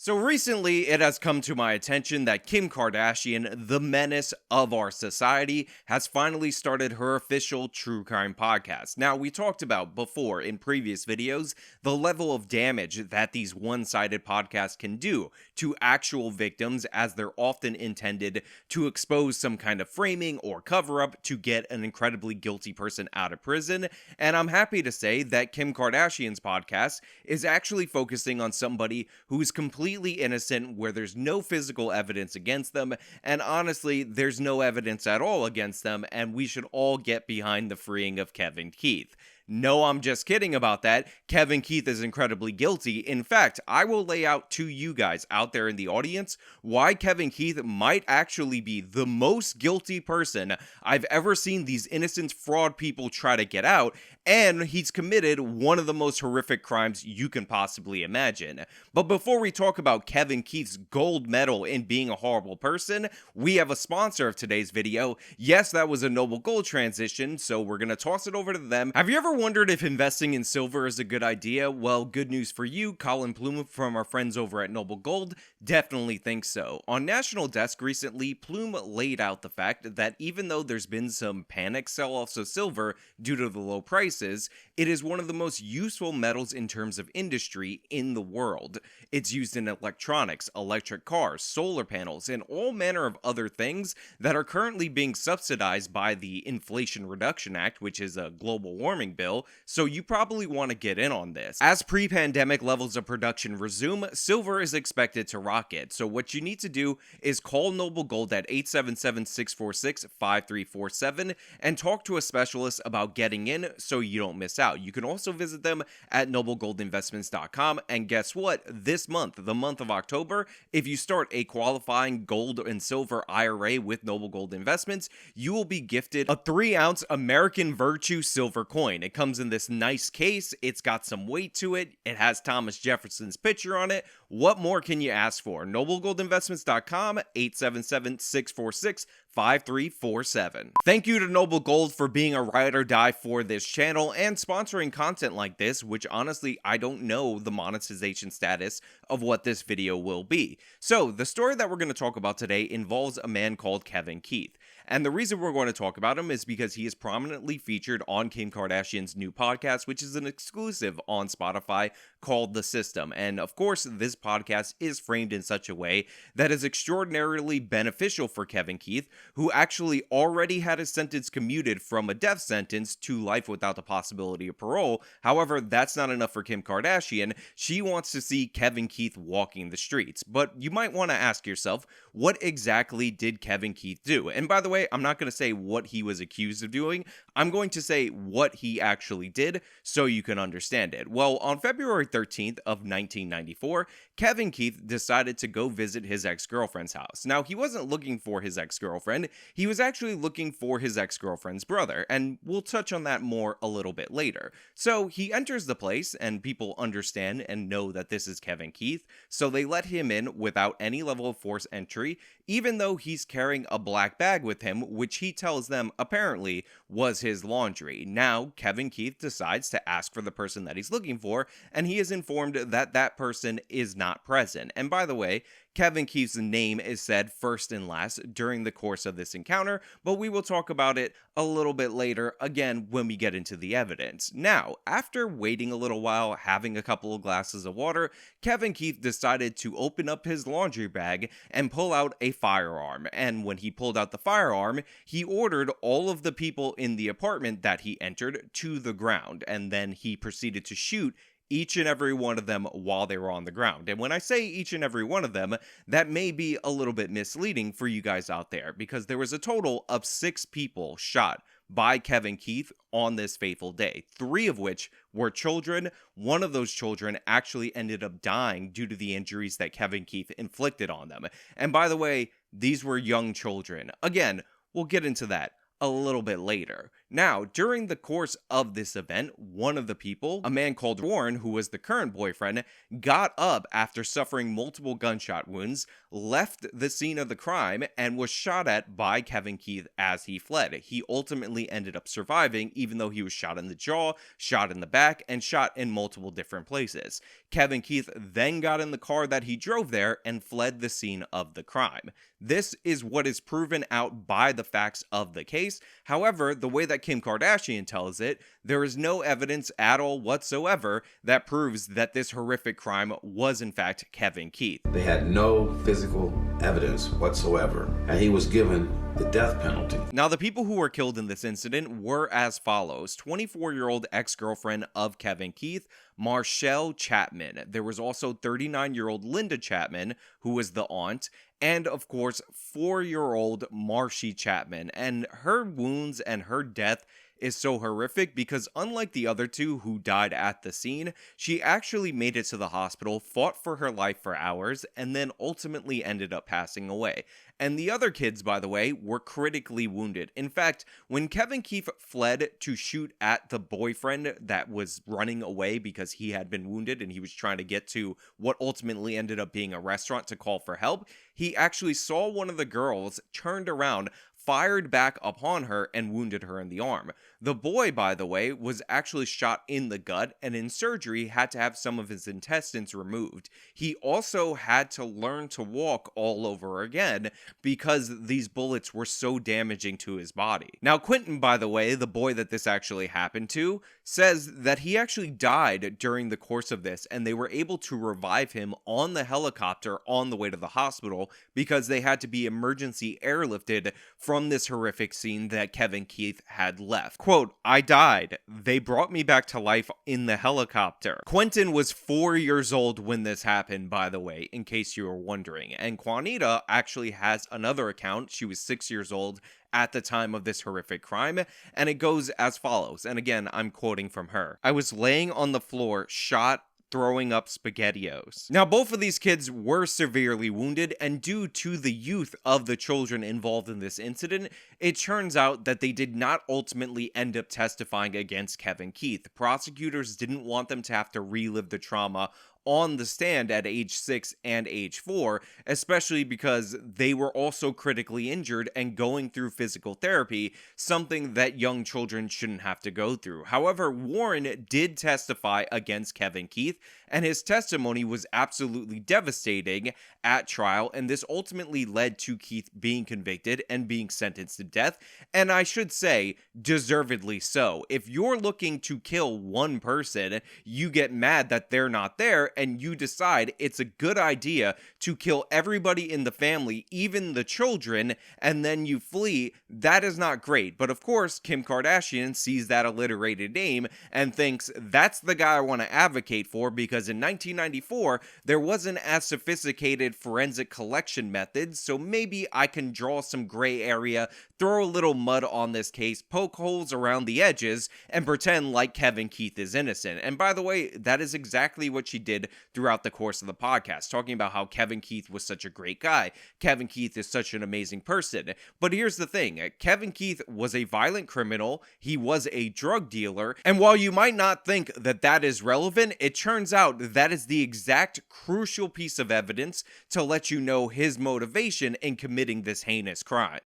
So recently, it has come to my attention that Kim Kardashian, the menace of our society, has finally started her official true crime podcast. Now, we talked about before in previous videos the level of damage that these one-sided podcasts can do to actual victims, as they're often intended to expose some kind of framing or cover-up to get an incredibly guilty person out of prison. And I'm happy to say that Kim Kardashian's podcast is actually focusing on somebody who's completely innocent, where there's no physical evidence against them, and honestly, there's no evidence at all against them, and we should all get behind the freeing of Kevin Keith. No, I'm just kidding about that. Kevin Keith is incredibly guilty. In fact, I will lay out to you guys out there in the audience why Kevin Keith might actually be the most guilty person I've ever seen these innocence fraud people try to get out, and he's committed one of the most horrific crimes you can possibly imagine. But before we talk about Kevin Keith's gold medal in being a horrible person, we have a sponsor of today's video. Yes, that was a Noble Gold transition, so we're gonna toss it over to them. Have you ever wondered if investing in silver is a good idea? Well, good news for you. Colin Plume from our friends over at Noble Gold definitely thinks so. On National Desk recently, Plume laid out the fact that even though there's been some panic sell-offs of silver due to the low prices, it is one of the most useful metals in terms of industry in the world. It's used in electronics, electric cars, solar panels, and all manner of other things that are currently being subsidized by the Inflation Reduction Act, which is a global warming bill, so you probably want to get in on this. As pre-pandemic levels of production resume, silver is expected to rocket, so what you need to do is call Noble Gold at 877-646-5347 and talk to a specialist about getting in so you don't miss out. You can also visit them at noblegoldinvestments.com, and guess what? This month, the month of October, if you start a qualifying gold and silver IRA with Noble Gold Investments, you will be gifted a 3-ounce American Virtue silver coin. It comes in this nice case, it's got some weight to it, it has Thomas Jefferson's picture on it. What more can you ask for? noblegoldinvestments.com, 877-646-5347. Thank you to Noble Gold for being a ride or die for this channel and sponsoring content like this, which honestly, I don't know the monetization status of what this video will be. So, the story that we're going to talk about today involves a man called Kevin Keith. And the reason we're going to talk about him is because he is prominently featured on Kim Kardashian's new podcast, which is an exclusive on Spotify called The System. And of course, this podcast is framed in such a way that is extraordinarily beneficial for Kevin Keith, who actually already had his sentence commuted from a death sentence to life without the possibility of parole. However, that's not enough for Kim Kardashian. She wants to see Kevin Keith walking the streets. But you might want to ask yourself, what exactly did Kevin Keith do? And by the way, I'm not going to say what he was accused of doing. I'm going to say what he actually did so you can understand it. Well, on February 13th of 1994, Kevin Keith decided to go visit his ex-girlfriend's house. Now, he wasn't looking for his ex-girlfriend. He was actually looking for his ex-girlfriend's brother, and we'll touch on that more a little bit later. So he enters the place, and people understand and know that this is Kevin Keith, so they let him in without any level of forced entry, even though he's carrying a black bag with him, which he tells them apparently was his laundry. Now, Kevin Keith decides to ask for the person that he's looking for, and he is informed that that person is not present. And by the way, Kevin Keith's name is said first and last during the course of this encounter, but we will talk about it a little bit later, again, when we get into the evidence. Now, after waiting a little while, having a couple of glasses of water, Kevin Keith decided to open up his laundry bag and pull out a firearm. And when he pulled out the firearm, he ordered all of the people in the apartment that he entered to the ground, and then he proceeded to shoot each and every one of them while they were on the ground. And when I say each and every one of them, that may be a little bit misleading for you guys out there, because there was a total of 6 people shot by Kevin Keith on this fateful day, 3 of which were children. One of those children actually ended up dying due to the injuries that Kevin Keith inflicted on them. And by the way, these were young children. Again, we'll get into that a little bit later. Now, during the course of this event, one of the people, a man called Warren, who was the current boyfriend, got up after suffering multiple gunshot wounds, left the scene of the crime, and was shot at by Kevin Keith as he fled. He ultimately ended up surviving, even though he was shot in the jaw, shot in the back, and shot in multiple different places. Kevin Keith then got in the car that he drove there and fled the scene of the crime. This is what is proven out by the facts of the case. However, the way that Kim Kardashian tells it, there is no evidence at all whatsoever that proves that this horrific crime was in fact Kevin Keith. They had no physical evidence whatsoever, and he was given the death penalty. Now, the people who were killed in this incident were as follows: 24-year-old ex-girlfriend of Kevin Keith, Marshall Chapman. There was also 39-year-old Linda Chapman, who was the aunt, and of course 4-year-old Marcy Chapman. And her wounds and her death is so horrific because unlike the other two who died at the scene, she actually made it to the hospital, fought for her life for hours, and then ultimately ended up passing away. And the other kids, by the way, were critically wounded. In fact, when Kevin Keith fled to shoot at the boyfriend that was running away because he had been wounded and he was trying to get to what ultimately ended up being a restaurant to call for help, he actually saw one of the girls, turned around, fired back upon her, and wounded her in the arm. The boy, by the way, was actually shot in the gut and in surgery had to have some of his intestines removed. He also had to learn to walk all over again because these bullets were so damaging to his body. Now, Quentin, by the way, the boy that this actually happened to, says that he actually died during the course of this and they were able to revive him on the helicopter on the way to the hospital because they had to be emergency airlifted from this horrific scene that Kevin Keith had left. Quote, "I died. They brought me back to life in the helicopter." Quentin was 4 years old when this happened, by the way, in case you were wondering. And Juanita actually has another account. She was 6 years old at the time of this horrific crime, and it goes as follows. And again, I'm quoting from her. "I was laying on the floor, shot, throwing up SpaghettiOs." Now, both of these kids were severely wounded, and due to the youth of the children involved in this incident, it turns out that they did not ultimately end up testifying against Kevin Keith. Prosecutors didn't want them to have to relive the trauma on the stand at age 6 and age 4, especially because they were also critically injured and going through physical therapy, something that young children shouldn't have to go through. However, Warren did testify against Kevin Keith, and his testimony was absolutely devastating at trial, and this ultimately led to Keith being convicted and being sentenced to death, and I should say, deservedly so. If you're looking to kill one person, you get mad that they're not there, and you decide it's a good idea to kill everybody in the family, even the children, and then you flee. That is not great. But of course, Kim Kardashian sees that alliterated name and thinks that's the guy I want to advocate for, because in 1994, there wasn't as sophisticated forensic collection methods, so maybe I can draw some gray area, throw a little mud on this case, poke holes around the edges, and pretend like Kevin Keith is innocent. And by the way, that is exactly what she did throughout the course of the podcast, talking about how Kevin Keith was such a great guy. Kevin Keith is such an amazing person. But here's the thing, Kevin Keith was a violent criminal, he was a drug dealer, and while you might not think that that is relevant, it turns out that is the exact crucial piece of evidence to let you know his motivation in committing this heinous crime.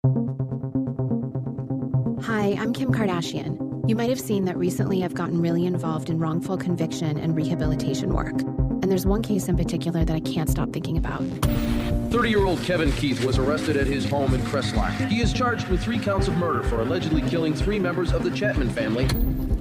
Hi, I'm Kim Kardashian. You might have seen that recently I've gotten really involved in wrongful conviction and rehabilitation work. And there's one case in particular that I can't stop thinking about. 30-year-old Kevin Keith was arrested at his home in Crestline. He is charged with 3 counts of murder for allegedly killing 3 members of the Chapman family.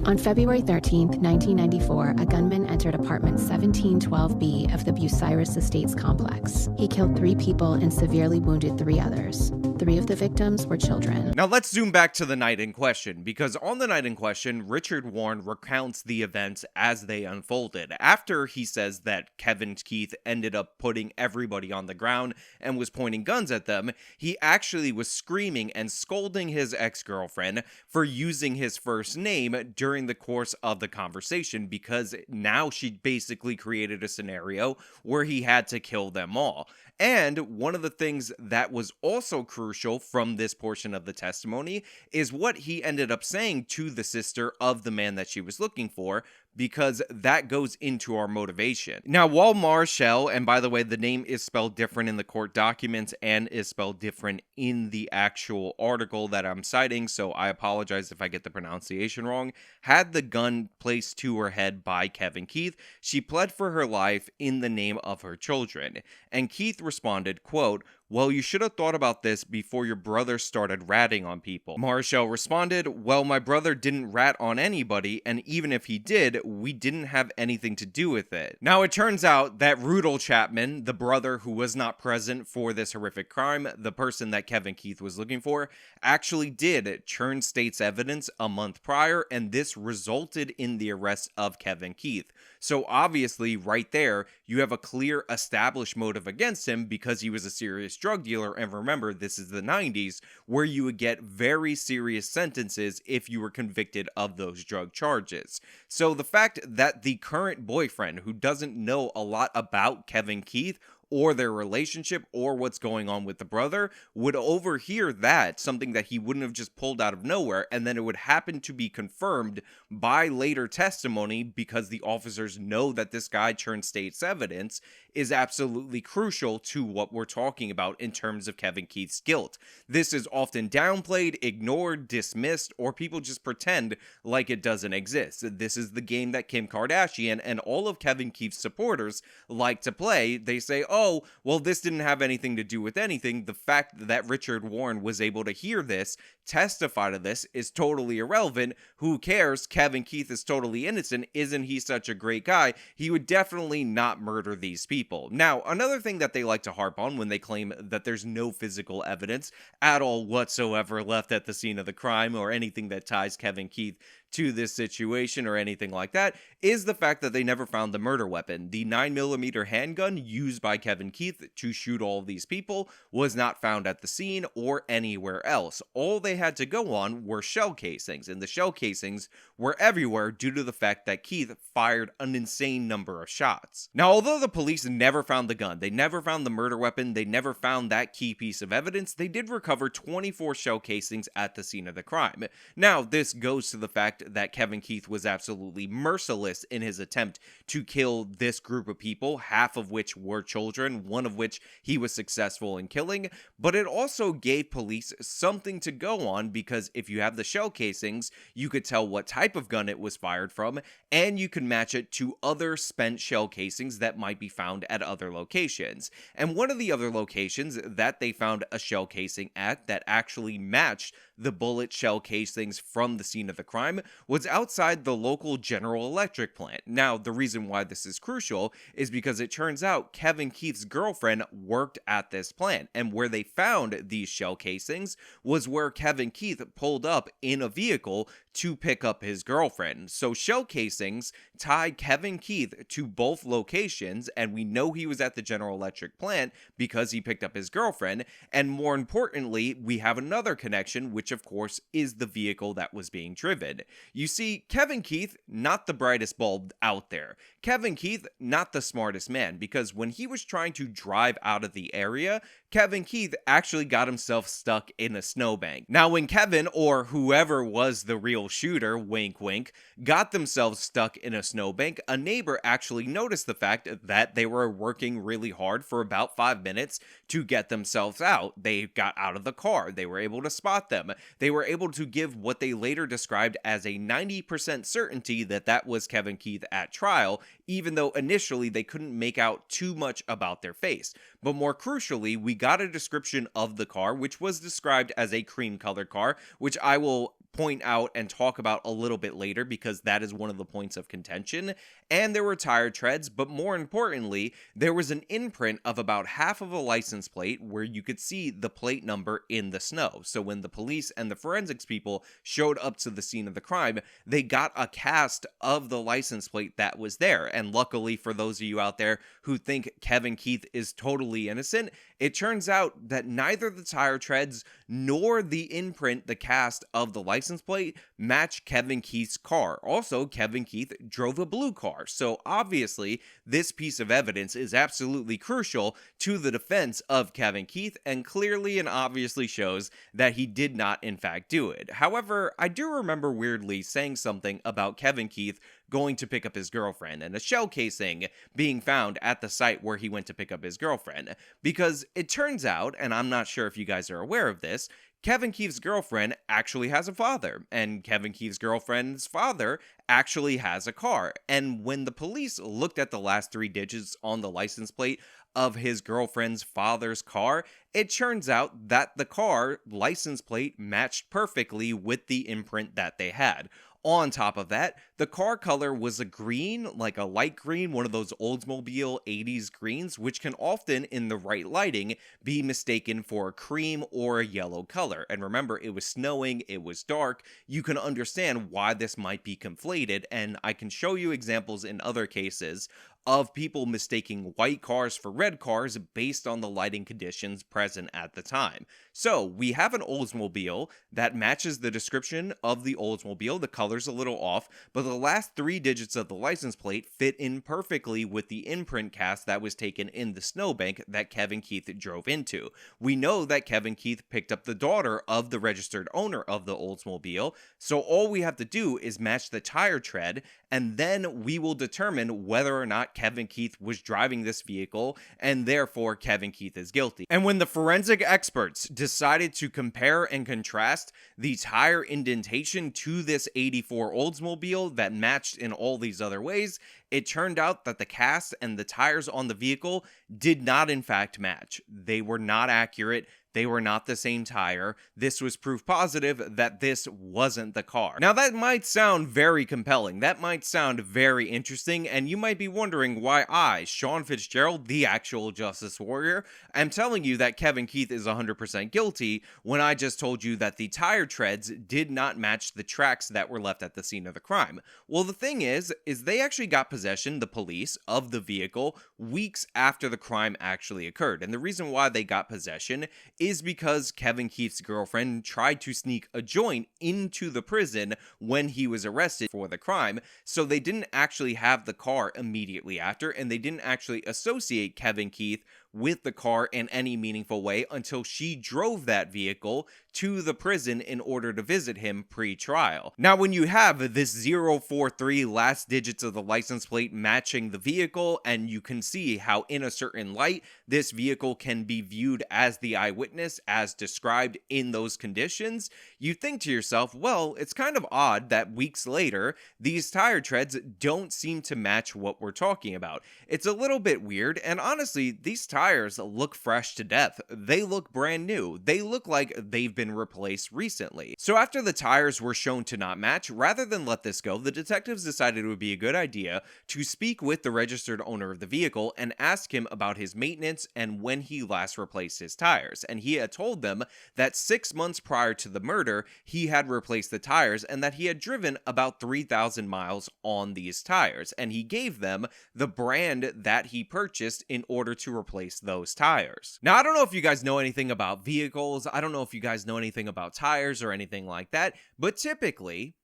On February 13th, 1994, a gunman entered apartment 1712B of the Bucyrus Estates complex. He killed 3 people and severely wounded 3 others. 3 of the victims were children. Now let's zoom back to the night in question, because on the night in question, Richard Warren recounts the events as they unfolded. After he says that Kevin Keith ended up putting everybody on the ground and was pointing guns at them, he actually was screaming and scolding his ex-girlfriend for using his first name during the course of the conversation, because now she basically created a scenario where he had to kill them all. And one of the things that was also crucial crucial from this portion of the testimony is what he ended up saying to the sister of the man that she was looking for, because that goes into our motivation. Now, while Marshall, and by the way, the name is spelled different in the court documents and is spelled different in the actual article that I'm citing, so I apologize if I get the pronunciation wrong, had the gun placed to her head by Kevin Keith, she pled for her life in the name of her children. And Keith responded, quote, "Well, you should have thought about this before your brother started ratting on people." Marshall responded, "Well, my brother didn't rat on anybody, and even if he did, we didn't have anything to do with it." Now, it turns out that Rudel Chapman, the brother who was not present for this horrific crime, the person that Kevin Keith was looking for, actually did churn state's evidence a month prior, and this resulted in the arrest of Kevin Keith. So obviously, right there, you have a clear established motive against him because he was a serious drug dealer, and remember, this is the 90s, where you would get very serious sentences if you were convicted of those drug charges. So the fact that the current boyfriend, who doesn't know a lot about Kevin Keith or their relationship or what's going on with the brother, would overhear that, something that he wouldn't have just pulled out of nowhere, and then it would happen to be confirmed by later testimony because the officers know that this guy churned state's evidence, is absolutely crucial to what we're talking about in terms of Kevin Keith's guilt. This is often downplayed, ignored, dismissed, or people just pretend like it doesn't exist. This is the game that Kim Kardashian and all of Kevin Keith's supporters like to play. They say, oh, well, this didn't have anything to do with anything. The fact that Richard Warren was able to hear this, testify to this, is totally irrelevant. Who cares? Kevin Keith is totally innocent. Isn't he such a great guy? He would definitely not murder these people. Now, another thing that they like to harp on when they claim that there's no physical evidence at all whatsoever left at the scene of the crime or anything that ties Kevin Keith to this situation or anything like that is the fact that they never found the murder weapon. The 9mm handgun used by Kevin Keith to shoot all of these people was not found at the scene or anywhere else. All they had to go on were shell casings, and the shell casings were everywhere due to the fact that Keith fired an insane number of shots. Now, although the police never found the gun, they never found the murder weapon, they never found that key piece of evidence, they did recover 24 shell casings at the scene of the crime. Now, this goes to the fact that Kevin Keith was absolutely merciless in his attempt to kill this group of people, half of which were children, one of which he was successful in killing, but it also gave police something to go on because if you have the shell casings, you could tell what type of gun it was fired from, and you could match it to other spent shell casings that might be found at other locations. And one of the other locations that they found a shell casing at that actually matched the bullet shell casings from the scene of the crime was outside the local General Electric plant. Now, the reason why this is crucial is because it turns out Kevin Keith's girlfriend worked at this plant, and where they found these shell casings was where Kevin Keith pulled up in a vehicle to pick up his girlfriend. So shell casings tie Kevin Keith to both locations, and we know he was at the General Electric plant because he picked up his girlfriend, and more importantly, we have another connection, which of course is the vehicle that was being driven. You see, Kevin Keith, not the brightest bulb out there. Kevin Keith, not the smartest man, because when he was trying to drive out of the area, Kevin Keith actually got himself stuck in a snowbank. Now, when Kevin, or whoever was the real shooter, wink wink, got themselves stuck in a snowbank, a neighbor actually noticed the fact that they were working really hard for about 5 minutes to get themselves out. They got out of the car, they were able to spot them, they were able to give what they later described as a 90% certainty that that was Kevin Keith at trial, even though initially they couldn't make out too much about their face. But more crucially, we got a description of the car, which was described as a cream-colored car, which I will point out and talk about a little bit later because that is one of the points of contention. And there were tire treads, but more importantly, there was an imprint of about half of a license plate where you could see the plate number in the snow. So when the police and the forensics people showed up to the scene of the crime, they got a cast of the license plate that was there. And luckily for those of you out there who think Kevin Keith is totally innocent, it turns out that neither the tire treads nor the imprint, the cast of the license license plate match Kevin Keith's car. Also, Kevin Keith drove a blue car. So obviously, this piece of evidence is absolutely crucial to the defense of Kevin Keith, and clearly and obviously shows that he did not in fact do it. However, I do remember weirdly saying something about Kevin Keith going to pick up his girlfriend and a shell casing being found at the site where he went to pick up his girlfriend, because it turns out, and I'm not sure if you guys are aware of this, Kevin Keith's girlfriend actually has a father, and Kevin Keith's girlfriend's father actually has a car. And when the police looked at the last 3 digits on the license plate of his girlfriend's father's car, it turns out that the car license plate matched perfectly with the imprint that they had. On top of that, the car color was a green, like a light green, one of those Oldsmobile 80s greens, which can often, in the right lighting, be mistaken for a cream or a yellow color. And remember, it was snowing, it was dark. You can understand why this might be conflated, and I can show you examples in other cases of people mistaking white cars for red cars based on the lighting conditions present at the time. So we have an Oldsmobile that matches the description of the Oldsmobile. The color's a little off, but the last 3 digits of the license plate fit in perfectly with the imprint cast that was taken in the snowbank that Kevin Keith drove into. We know that Kevin Keith picked up the daughter of the registered owner of the Oldsmobile, so all we have to do is match the tire tread, and then we will determine whether or not Kevin Keith was driving this vehicle, and therefore Kevin Keith is guilty. And when the forensic experts decided to compare and contrast the tire indentation to this 84 Oldsmobile that matched in all these other ways, it turned out that the cast and the tires on the vehicle did not in fact match. They were not accurate. They were not the same tire. This was proof positive that this wasn't the car. Now that might sound very compelling. That might sound very interesting, and you might be wondering why I, Sean Fitzgerald, the actual Justice Warrior, am telling you that Kevin Keith is 100% guilty when I just told you that the tire treads did not match the tracks that were left at the scene of the crime. Well, the thing is they actually got possession, the police, of the vehicle weeks after the crime actually occurred. And the reason why they got possession is because Kevin Keith's girlfriend tried to sneak a joint into the prison when he was arrested for the crime, so they didn't actually have the car immediately after, and they didn't actually associate Kevin Keith with the car in any meaningful way until she drove that vehicle to the prison in order to visit him pre-trial. Now, when you have this 043 last digits of the license plate matching the vehicle, and you can see how in a certain light this vehicle can be viewed as the eyewitness as described in those conditions, you think to yourself, well, it's kind of odd that weeks later these tire treads don't seem to match what we're talking about. It's a little bit weird, and honestly, these tires look fresh to death. They look brand new. They look like they've been replaced recently. So after the tires were shown to not match, rather than let this go, the detectives decided it would be a good idea to speak with the registered owner of the vehicle and ask him about his maintenance and when he last replaced his tires. And he had told them that 6 months prior to the murder, he had replaced the tires and that he had driven about 3,000 miles on these tires. And he gave them the brand that he purchased in order to replace those tires. Now, I don't know if you guys know anything about vehicles. I don't know if you guys know anything about tires or anything like that, but typically,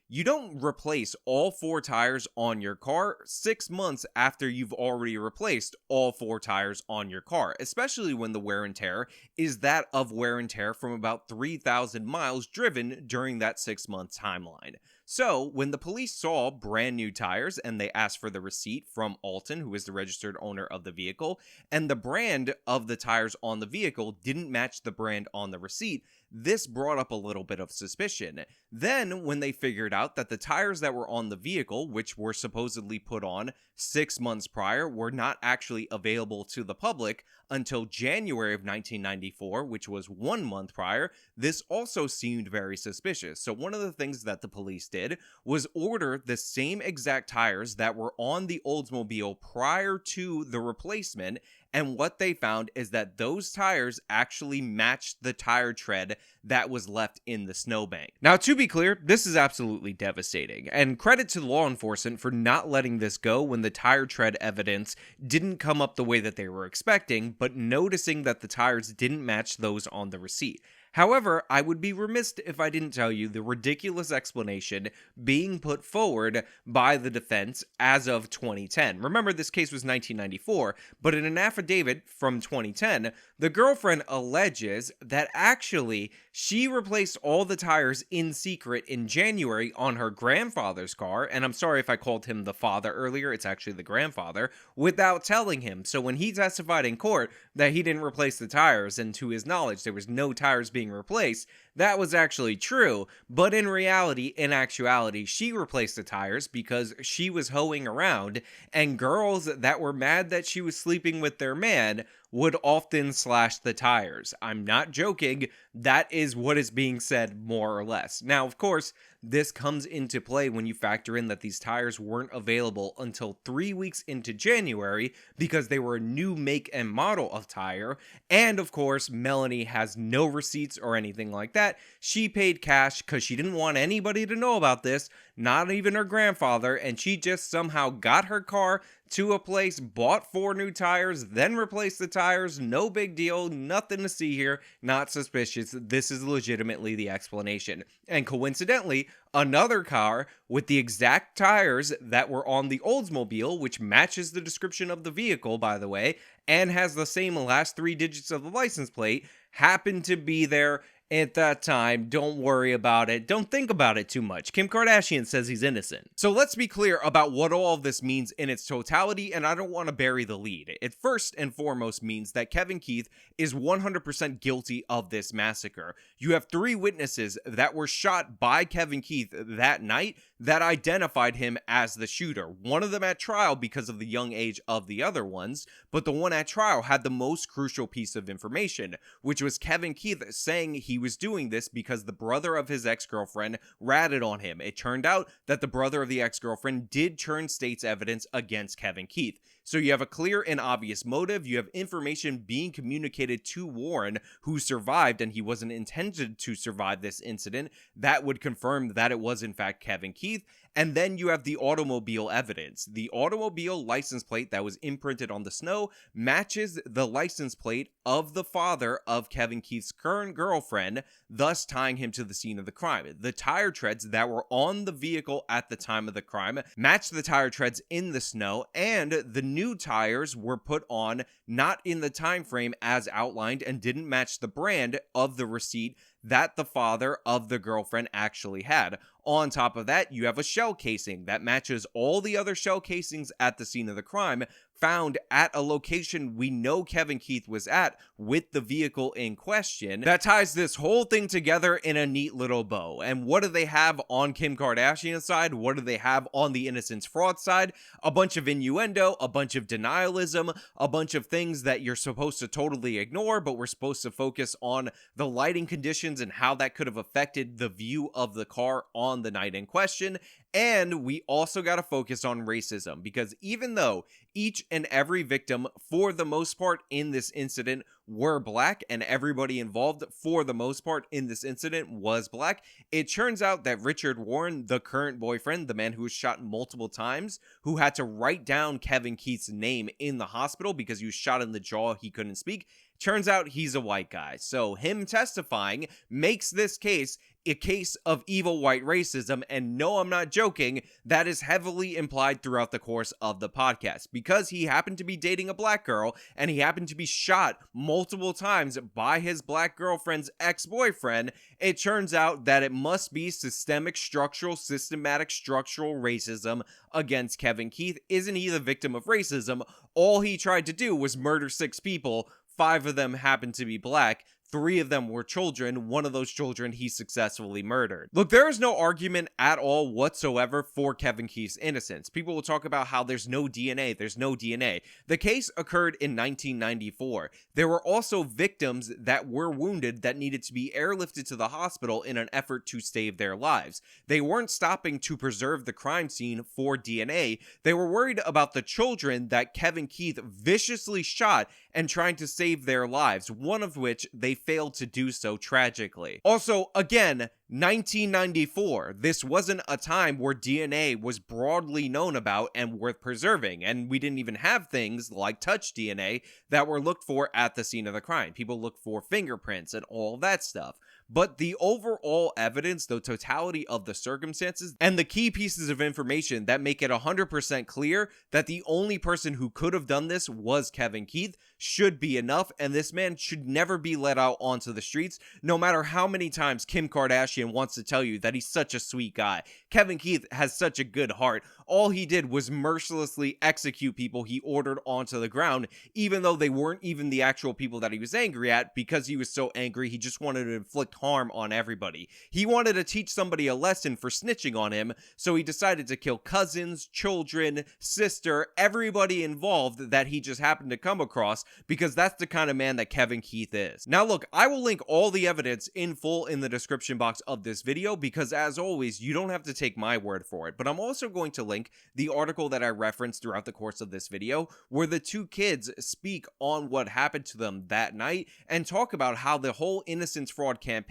you don't replace all 4 tires on your car 6 months after you've already replaced all 4 tires on your car, especially when the wear and tear is that of wear and tear from about 3,000 miles driven during that 6-month timeline. So, when the police saw brand new tires and they asked for the receipt from Alton, who is the registered owner of the vehicle, and the brand of the tires on the vehicle didn't match the brand on the receipt, this brought up a little bit of suspicion. Then, when they figured out that the tires that were on the vehicle, which were supposedly put on 6 months prior, were not actually available to the public until January of 1994, which was 1 month prior, this also seemed very suspicious. So one of the things that the police did was order the same exact tires that were on the Oldsmobile prior to the replacement, and what they found is that those tires actually matched the tire tread that was left in the snowbank. Now, to be clear, this is absolutely devastating, and credit to law enforcement for not letting this go when the tire tread evidence didn't come up the way that they were expecting, but noticing that the tires didn't match those on the receipt. However, I would be remiss if I didn't tell you the ridiculous explanation being put forward by the defense as of 2010. Remember, this case was 1994, but in an affidavit from 2010, the girlfriend alleges that actually she replaced all the tires in secret in January on her grandfather's car, and I'm sorry if I called him the father earlier, it's actually the grandfather, without telling him. So when he testified in court that he didn't replace the tires, and to his knowledge there was no tires being replaced, that was actually true, but in reality, in actuality, she replaced the tires because she was hoeing around, and girls that were mad that she was sleeping with their man would often slash the tires. I'm not joking, that is what is being said more or less. Now, of course, this comes into play when you factor in that these tires weren't available until 3 weeks into January because they were a new make and model of tire, and of course, Melanie has no receipts or anything like that. She paid cash because she didn't want anybody to know about this, not even her grandfather, and she just somehow got her car to a place, bought 4 new tires, then replaced the tires. No big deal, nothing to see here, not suspicious. This is legitimately the explanation. And coincidentally, another car with the exact tires that were on the Oldsmobile, which matches the description of the vehicle, by the way, and has the same last 3 digits of the license plate, happened to be there at that time. Don't worry about it. Don't think about it too much. Kim Kardashian says he's innocent. So let's be clear about what all of this means in its totality, and I don't want to bury the lead. It first and foremost means that Kevin Keith is 100% guilty of this massacre. You have 3 witnesses that were shot by Kevin Keith that night that identified him as the shooter. One of them at trial because of the young age of the other ones, but the one at trial had the most crucial piece of information, which was Kevin Keith saying he was doing this because the brother of his ex-girlfriend ratted on him. It turned out that the brother of the ex-girlfriend did turn state's evidence against Kevin Keith. So you have a clear and obvious motive. You have information being communicated to Warren, who survived, and he wasn't intended to survive this incident. That would confirm that it was in fact Kevin Keith. And then you have the automobile evidence. The automobile license plate that was imprinted on the snow matches the license plate of the father of Kevin Keith's current girlfriend, thus tying him to the scene of the crime. The tire treads that were on the vehicle at the time of the crime match the tire treads in the snow, and the new tires were put on not in the time frame as outlined and didn't match the brand of the receipt that the father of the girlfriend actually had. On top of that, you have a shell casing that matches all the other shell casings at the scene of the crime, found at a location we know Kevin Keith was at with the vehicle in question. That ties this whole thing together in a neat little bow. And what do they have on Kim Kardashian's side? What do they have on the Innocence Fraud side? A bunch of innuendo, a bunch of denialism, a bunch of things that you're supposed to totally ignore, but we're supposed to focus on the lighting conditions and how that could have affected the view of the car on the night in question. And we also got to focus on racism, because even though each and every victim, for the most part in this incident, were black, and everybody involved for the most part in this incident was black, it turns out that Richard Warren, the current boyfriend, the man who was shot multiple times, who had to write down Kevin Keith's name in the hospital because he was shot in the jaw, he couldn't speak, turns out he's a white guy. So him testifying makes this case a case of evil white racism, and no, I'm not joking, that is heavily implied throughout the course of the podcast, because he happened to be dating a black girl, and he happened to be shot multiple times by his black girlfriend's ex-boyfriend. It turns out that it must be systematic structural racism against Kevin Keith. Isn't he the victim of racism? All he tried to do was murder 6 people, 5 of them happened to be black, 3 of them were children. 1 of those children he successfully murdered. Look, there is no argument at all whatsoever for Kevin Keith's innocence. People will talk about how there's no DNA. There's no DNA. The case occurred in 1994. There were also victims that were wounded that needed to be airlifted to the hospital in an effort to save their lives. They weren't stopping to preserve the crime scene for DNA. They were worried about the children that Kevin Keith viciously shot and trying to save their lives, one of which they failed to do so tragically. Also, again, 1994. This wasn't a time where DNA was broadly known about and worth preserving, and we didn't even have things like touch DNA that were looked for at the scene of the crime. People look for fingerprints and all of that stuff. But the overall evidence, the totality of the circumstances, and the key pieces of information that make it 100% clear that the only person who could have done this was Kevin Keith should be enough, and this man should never be let out onto the streets, no matter how many times Kim Kardashian wants to tell you that he's such a sweet guy. Kevin Keith has such a good heart. All he did was mercilessly execute people he ordered onto the ground, even though they weren't even the actual people that he was angry at. Because he was so angry, he just wanted to inflict harm on everybody. He wanted to teach somebody a lesson for snitching on him, so he decided to kill cousins, children, sister, everybody involved that he just happened to come across, because that's the kind of man that Kevin Keith is. Now look, I will link all the evidence in full in the description box of this video, because as always, you don't have to take my word for it, but I'm also going to link the article that I referenced throughout the course of this video, where the two kids speak on what happened to them that night and talk about how the whole Innocence Fraud campaign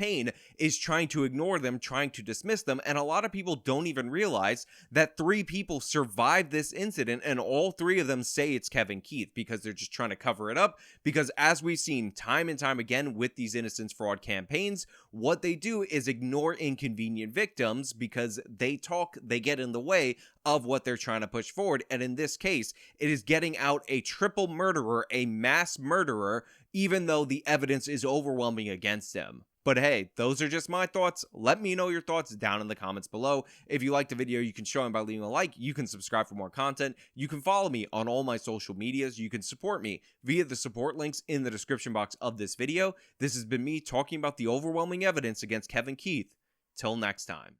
is trying to ignore them, trying to dismiss them, and a lot of people don't even realize that 3 people survived this incident, and all 3 of them say it's Kevin Keith, because they're just trying to cover it up. Because as we've seen time and time again with these Innocence Fraud campaigns, what they do is ignore inconvenient victims, because they talk, they get in the way of what they're trying to push forward. And in this case, it is getting out a triple murderer, a mass murderer, even though the evidence is overwhelming against him. But hey, those are just my thoughts. Let me know your thoughts down in the comments below. If you liked the video, you can show them by leaving a like. You can subscribe for more content. You can follow me on all my social medias. You can support me via the support links in the description box of this video. This has been me talking about the overwhelming evidence against Kevin Keith. Till next time.